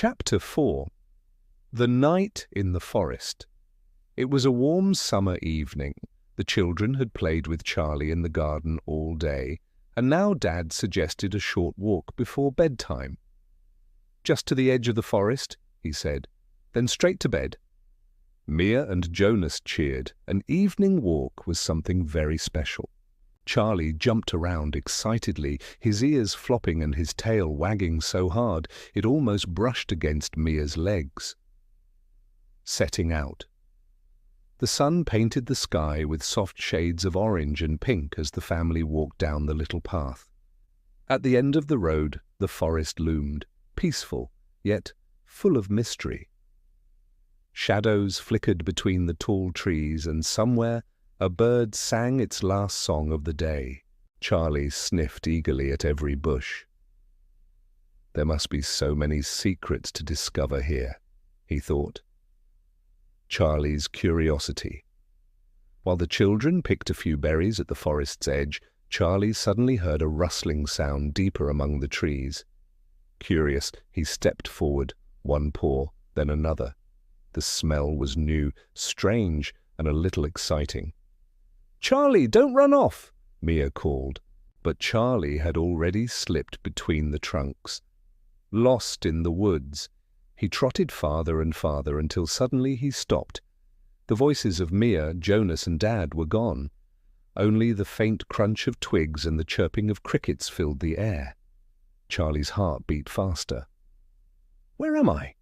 Chapter 4. The Night in the Forest. It was a warm summer evening. The children had played with Charlie in the garden all day, and now Dad suggested a short walk before bedtime. "Just to the edge of the forest," he said, "then straight to bed." Mia and Jonas cheered. An evening walk was something very special. Charlie jumped around excitedly, his ears flopping and his tail wagging so hard it almost brushed against Mia's legs. Setting out. The sun painted the sky with soft shades of orange and pink as the family walked down the little path. At the end of the road, the forest loomed, peaceful, yet full of mystery. Shadows flickered between the tall trees, and somewhere a bird sang its last song of the day. Charlie sniffed eagerly at every bush. There must be so many secrets to discover here, he thought. Charlie's curiosity. While the children picked a few berries at the forest's edge, Charlie suddenly heard a rustling sound deeper among the trees. Curious, he stepped forward, one paw, then another. The smell was new, strange, and a little exciting. "Charlie, don't run off!" Mia called, but Charlie had already slipped between the trunks. Lost in the woods, he trotted farther and farther until suddenly he stopped. The voices of Mia, Jonas, and Dad were gone. Only the faint crunch of twigs and the chirping of crickets filled the air. Charlie's heart beat faster. Where am I?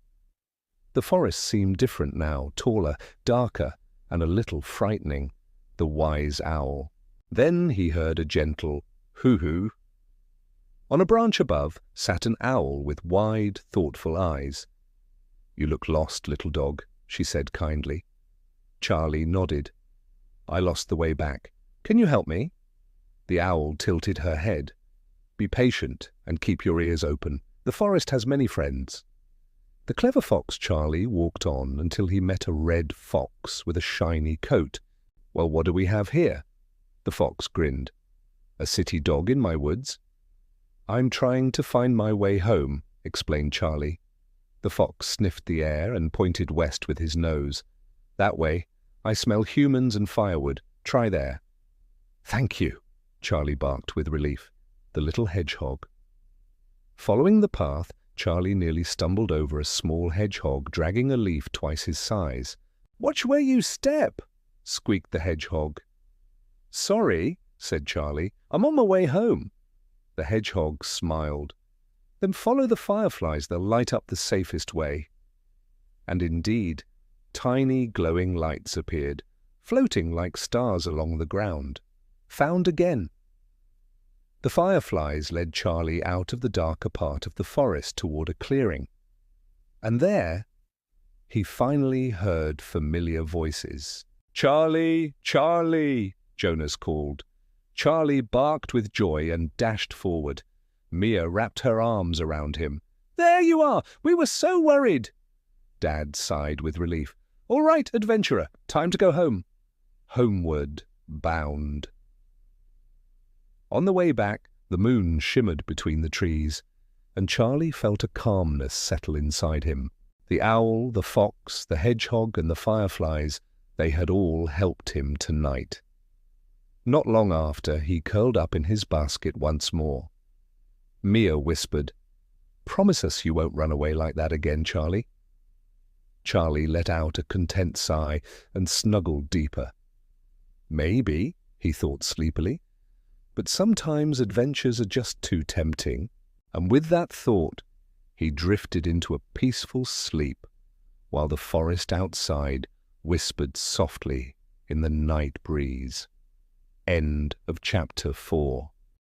The forest seemed different now, taller, darker, and a little frightening. The wise owl. Then he heard a gentle hoo-hoo. On a branch above sat an owl with wide, thoughtful eyes. "You look lost, little dog," she said kindly. Charlie nodded. "I lost the way back. Can you help me?" The owl tilted her head. "Be patient and keep your ears open. The forest has many friends." The clever fox Charlie walked on until he met a red fox with a shiny coat. "Well, what do we have here?" The fox grinned. "A city dog in my woods?" "I'm trying to find my way home," explained Charlie. The fox sniffed the air and pointed west with his nose. "That way. I smell humans and firewood. Try there." "Thank you," Charlie barked with relief. The little hedgehog. Following the path, Charlie nearly stumbled over a small hedgehog dragging a leaf twice his size. "Watch where you step," squeaked the hedgehog. "Sorry," said Charlie. "I'm on my way home." The hedgehog smiled. "Then follow the fireflies, they'll light up the safest way." And indeed, tiny glowing lights appeared, floating like stars along the ground. Found again. The fireflies led Charlie out of the darker part of the forest toward a clearing. And there, he finally heard familiar voices. "Charlie! Charlie!" Jonas called. Charlie barked with joy and dashed forward. Mia wrapped her arms around him. "There you are! We were so worried!" Dad sighed with relief. "All right, adventurer, time to go home." Homeward bound. On the way back, the moon shimmered between the trees, and Charlie felt a calmness settle inside him. The owl, the fox, the hedgehog, and the fireflies, they had all helped him tonight. Not long after, he curled up in his basket once more. Mia whispered, "Promise us you won't run away like that again, Charlie." Charlie let out a content sigh and snuggled deeper. Maybe, he thought sleepily, but sometimes adventures are just too tempting, and with that thought, he drifted into a peaceful sleep while the forest outside whispered softly in the night breeze. End of chapter 4.